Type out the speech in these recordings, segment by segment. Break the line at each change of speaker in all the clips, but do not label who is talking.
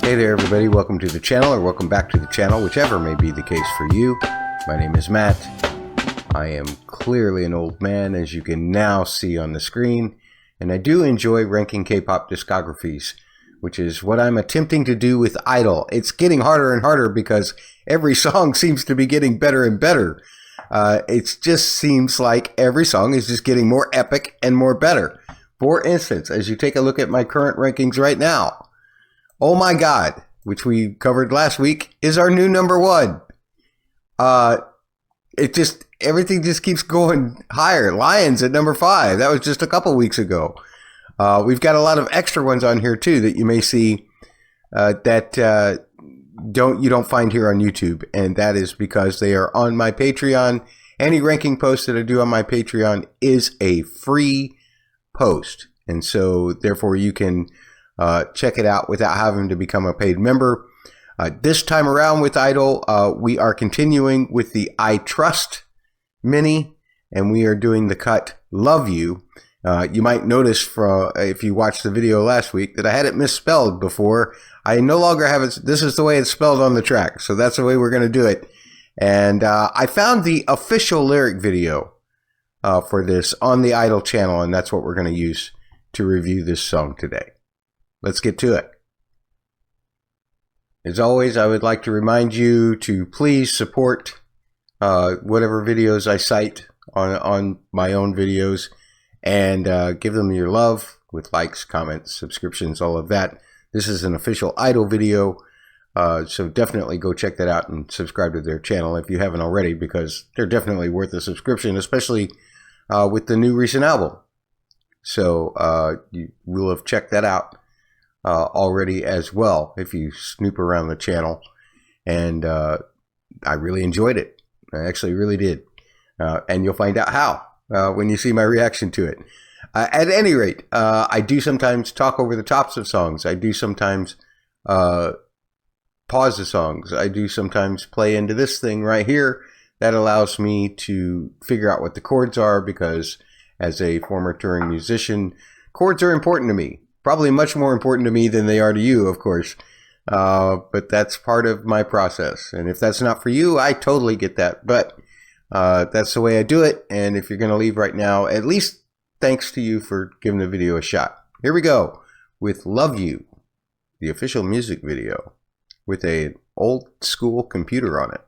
Hey there everybody, welcome to the channel, or welcome back to the channel, whichever may be the case for you. My name is Matt. I am clearly an old man, as you can now see on the screen, and I do enjoy ranking K-pop discographies, which is what I'm attempting to do with I-DLE. It's getting harder and harder because every song seems to be getting better and better. It just seems like every song is just getting more epic and more better. For instance, as you take a look at my current rankings right now, Oh My God, which we covered last week, is our new number one. Everything just keeps going higher. Lions at number 5. That was just a couple weeks ago. We've got a lot of extra ones on here too that you may see that you don't find here on YouTube, and that is because they are on my Patreon. Any ranking post that I do on my Patreon is a free post, and so therefore you can check it out without having to become a paid member. This time around with I-DLE, we are continuing with the I Trust mini, and we are doing the cut Love You. You might notice if you watched the video last week that I had it misspelled before. I no longer have it. This is the way it's spelled on the track, so that's the way we're going to do it. And I found the official lyric video for this on the I-DLE channel, and that's what we're going to use to review this song today. Let's get to it. As always, I would like to remind you to please support whatever videos I cite on my own videos, and give them your love with likes, comments, subscriptions, all of that. This is an official I-DLE video, so definitely go check that out and subscribe to their channel if you haven't already, because they're definitely worth a subscription, especially with the new recent album. So you will have checked that out already as well if you snoop around the channel, and I really enjoyed it. I actually really did, and you'll find out how when you see my reaction to it. At any rate, I do sometimes talk over the tops of songs. I do sometimes pause the songs. I do sometimes play into this thing right here that allows me to figure out what the chords are, because as a former touring musician, chords are important to me. Probably much more important to me than they are to you, of course. But that's part of my process. And if that's not for you, I totally get that. But that's the way I do it. And if you're going to leave right now, at least thanks to you for giving the video a shot. Here we go with Love You, the official music video, with an old school computer on it.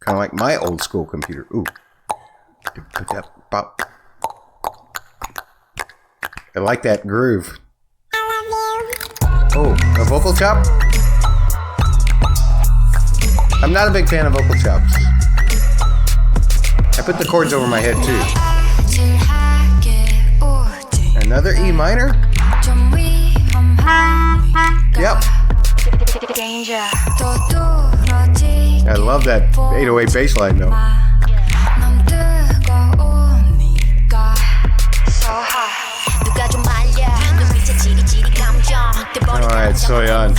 Kind of like my old school computer. Ooh. Put that pop. I like that groove. Oh, a vocal chop? I'm not a big fan of vocal chops. I put the chords over my head too. Another E minor? Yep. I love that 808 bass line though. Alright, Soyeon.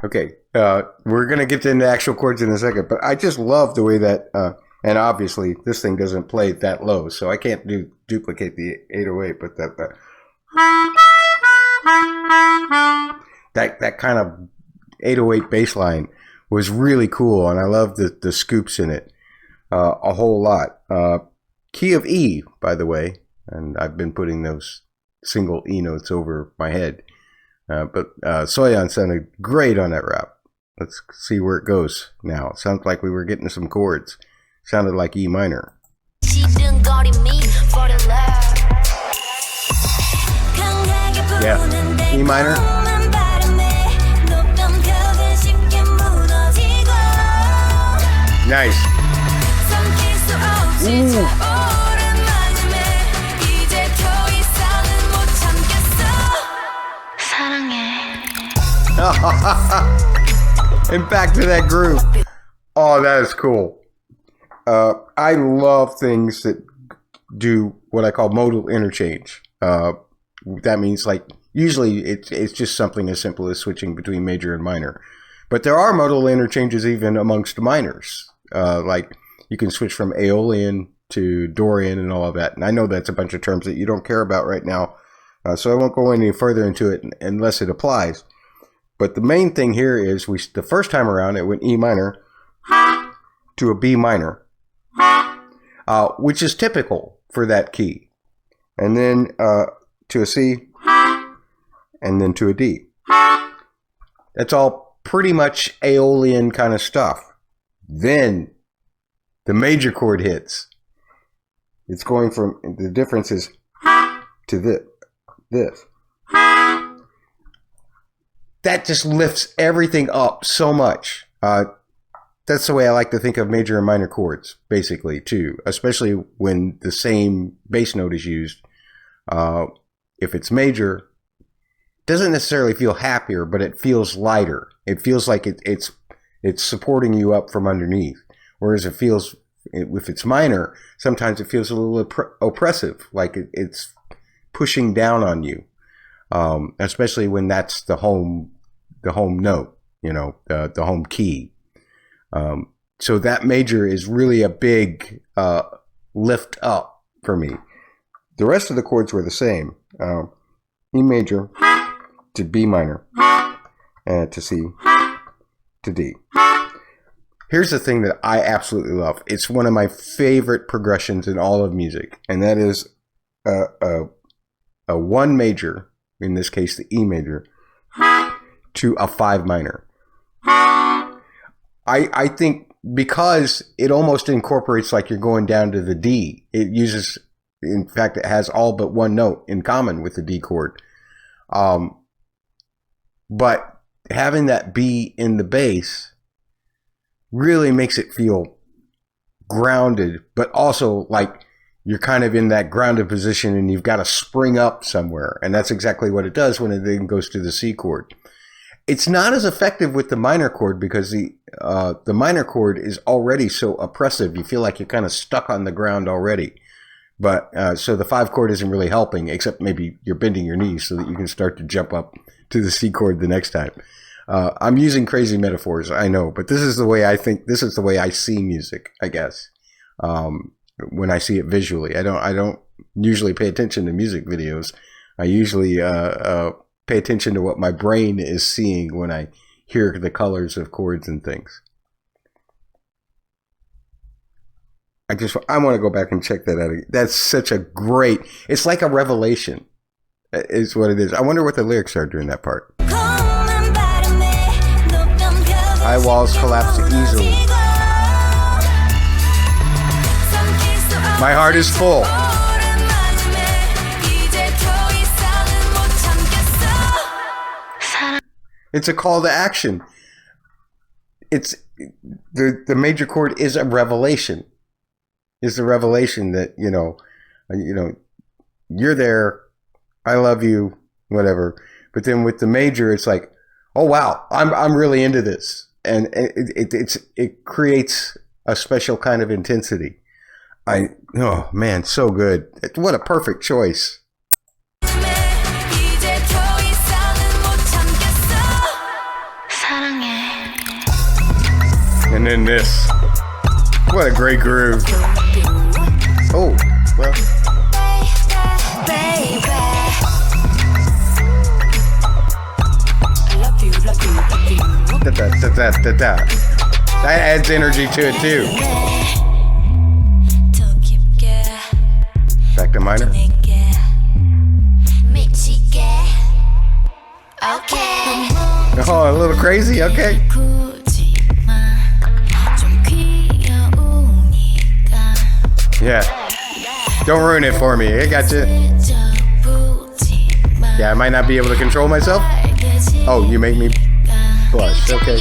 Okay, we're going to get into actual chords in a second, but I just love the way that, and obviously this thing doesn't play that low, so I can't duplicate the 808, but that kind of 808 bass line was really cool, and I love the scoops in it a whole lot. Key of E, by the way, and I've been putting those single E notes over my head. But Soyeon sounded great on that rap. Let's see where it goes now. It sounds like we were getting some chords. Sounded like E minor. Yeah, E minor. Nice. Ooh. And back to that groove. Oh, that is cool. I love things that do what I call modal interchange. That means like Usually it's just something as simple as switching between major and minor. But there are modal interchanges even amongst minors. Like you can switch from Aeolian to Dorian and all of that. And I know that's a bunch of terms that you don't care about right now. So I won't go any further into it unless it applies. But the main thing here is the first time around it went E minor to a B minor, which is typical for that key. And then to a C, and then to a D. That's all pretty much Aeolian kind of stuff. Then the major chord hits. It's going from, the difference is to this. That just lifts everything up so much. That's the way I like to think of major and minor chords, basically, too. Especially when the same bass note is used. If it's major, it doesn't necessarily feel happier, but it feels lighter. It feels like it's supporting you up from underneath. Whereas if it's minor, sometimes it feels a little oppressive, like it's pushing down on you. Especially when that's the home note, the home key. So that major is really a big lift up for me. The rest of the chords were the same. E major to B minor, and to C to D. Here's the thing that I absolutely love. It's one of my favorite progressions in all of music, and that is a 1 major, in this case the E major, to a 5 minor. I think because it almost incorporates like you're going down to the D. It uses, in fact, it has all but one note in common with the D chord. But having that B in the bass really makes it feel grounded, but also like you're kind of in that grounded position and you've got to spring up somewhere. And that's exactly what it does when it then goes to the C chord. It's not as effective with the minor chord because the minor chord is already so oppressive. You feel like you're kind of stuck on the ground already. But so the 5 chord isn't really helping, except maybe you're bending your knees so that you can start to jump up to the C chord the next time. I'm using crazy metaphors, I know, but this is the way I think. This is the way I see music, I guess. When I see it visually, I don't usually pay attention to music videos. I usually pay attention to what my brain is seeing when I hear the colors of chords and things. I want to go back and check that out. That's such a great, it's like a revelation is what it is. I wonder what the lyrics are during that part. High walls collapse easily. My heart is full. It's a call to action. It's the major chord is a revelation. Is the revelation that you're there, I love you, whatever. But then with the major, it's like, oh wow, I'm really into this, and it creates a special kind of intensity. Oh man, so good! What a perfect choice. And then this. What a great groove. Oh, well. That adds energy to it too. Back to minor. Oh, a little crazy? Okay. Yeah. Don't ruin it for me. I got you. Yeah, I might not be able to control myself. Oh, you make me blush. Okay.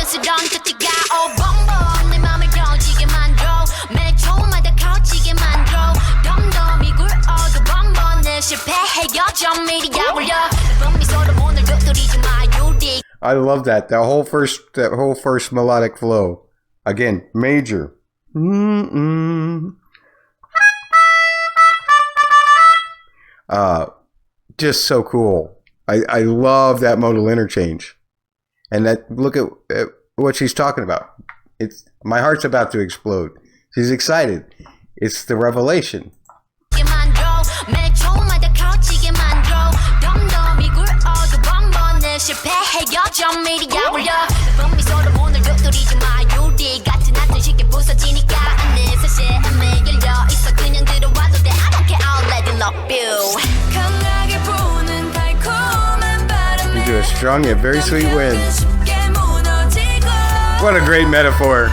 I love that. That whole first melodic flow. Again, major. Just so cool. I love that modal interchange. And that look at what she's talking about. It's my heart's about to explode. She's excited. It's the revelation. You do a strong yet very sweet wind. What a great metaphor.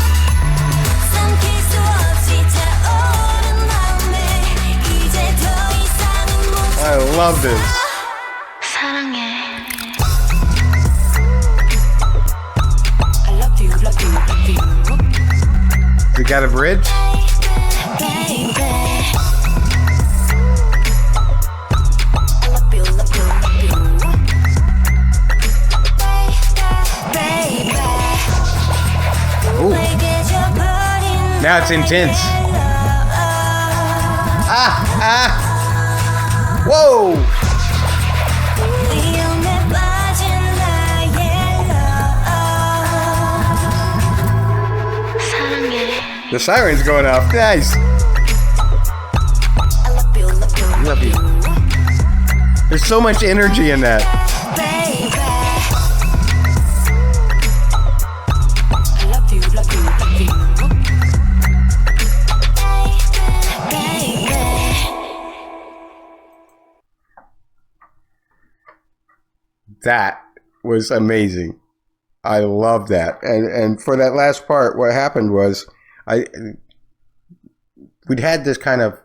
I love this. It got a bridge? Ooh. Now it's intense. Whoa! The siren's going off. Nice. Love you. There's so much energy in that. That was amazing. I love that. And for that last part, what happened was we'd had this kind of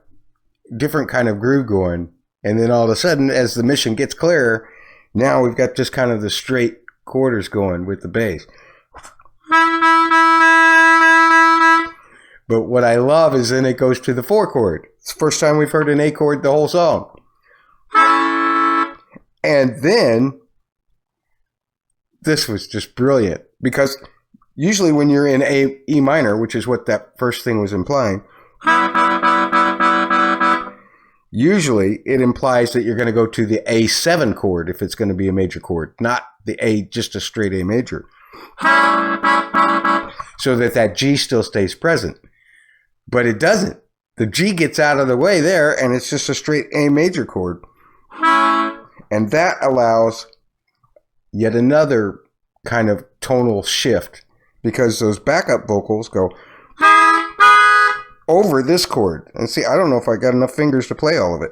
different kind of groove going, and then all of a sudden, as the mission gets clearer, now we've got just kind of the straight quarters going with the bass. But what I love is then it goes to the 4 chord. It's the first time we've heard an A chord the whole song. And then this was just brilliant, because usually when you're in E minor, which is what that first thing was implying, usually it implies that you're going to go to the A7 chord if it's going to be a major chord, not the A, just a straight A major, so that G still stays present. But it doesn't. The G gets out of the way there, and it's just a straight A major chord. And that allows yet another kind of tonal shift, because those backup vocals go over this chord. And see, I don't know if I got enough fingers to play all of it.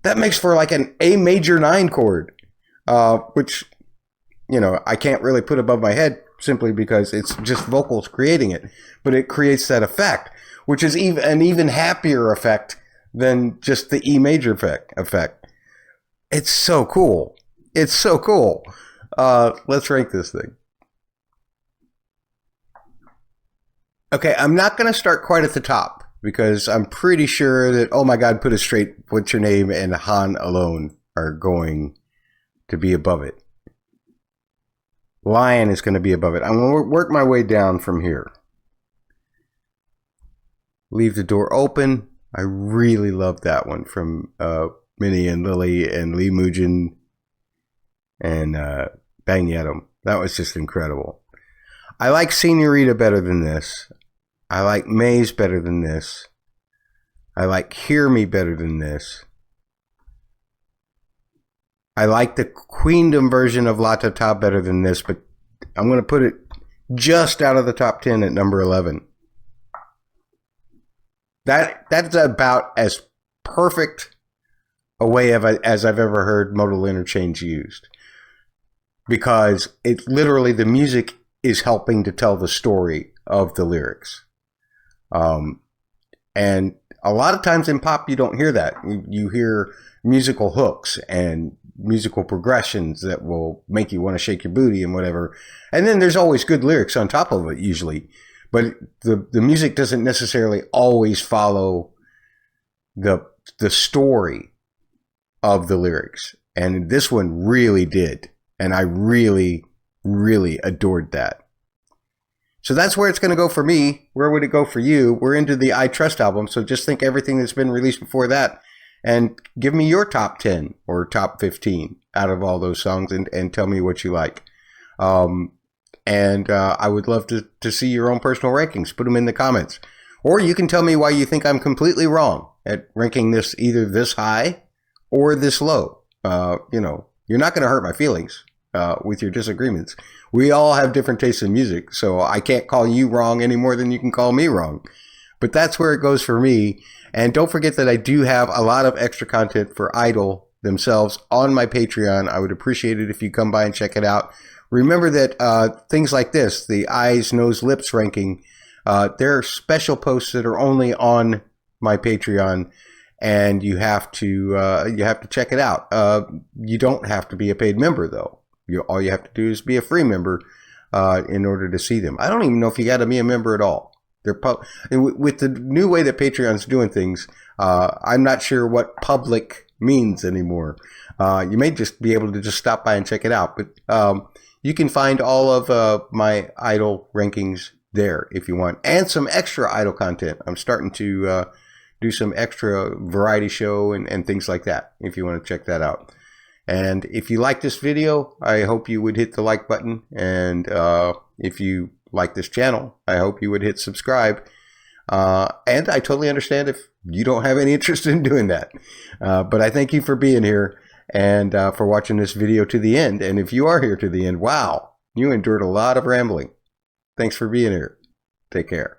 That makes for like an A major 9 chord, which, you know, I can't really put above my head simply because it's just vocals creating it. But it creates that effect, which is an even happier effect than just the E major effect. It's so cool. It's so cool. Let's rank this thing. Okay, I'm not going to start quite at the top, because I'm pretty sure that, oh my God, Put It Straight, What's Your Name, and Han Alone are going to be above it. Lion is going to be above it. I'm going to work my way down from here. Leave the Door Open. I really love that one from Minnie and Lily and Lee Mujin and Bang Yedem. That was just incredible. I like Senorita better than this. I like Maze better than this. I like Hear Me better than this. I like the Queendom version of La Ta Ta better than this, but I'm going to put it just out of the top 10 at number 11. That's about as perfect a way as I've ever heard modal interchange used, because it literally, the music is helping to tell the story of the lyrics. And a lot of times in pop, you don't hear that. You hear musical hooks and musical progressions that will make you want to shake your booty and whatever. And then there's always good lyrics on top of it usually. But the music doesn't necessarily always follow the story of the lyrics. And this one really did. And I really, really adored that. So that's where it's going to go for me. Where would it go for you? We're into the I Trust album, so just think everything that's been released before that, and give me your top 10 or top 15 out of all those songs, and tell me what you like. I would love to see your own personal rankings. Put them in the comments. Or you can tell me why you think I'm completely wrong at ranking this either this high or this low. You know, you're not going to hurt my feelings with your disagreements. We all have different tastes in music, so I can't call you wrong any more than you can call me wrong. But that's where it goes for me. And don't forget that I do have a lot of extra content for I-DLE themselves on my Patreon. I would appreciate it if you come by and check it out. Remember that things like this, the eyes, nose, lips ranking, there are special posts that are only on my Patreon, and you have to check it out. You don't have to be a paid member though. All you have to do is be a free member in order to see them. I don't even know if you got to be a member at all. With the new way that Patreon's doing things, I'm not sure what public means anymore. You may just be able to just stop by and check it out, but you can find all of my I-DLE rankings there if you want, and some extra I-DLE content. I'm starting to do some extra variety show and things like that if you want to check that out. And if you like this video, I hope you would hit the like button, and if you like this channel, I hope you would hit subscribe. And I totally understand if you don't have any interest in doing that. But I thank you for being here and for watching this video to the end. And if you are here to the end, wow, you endured a lot of rambling. Thanks for being here. Take care.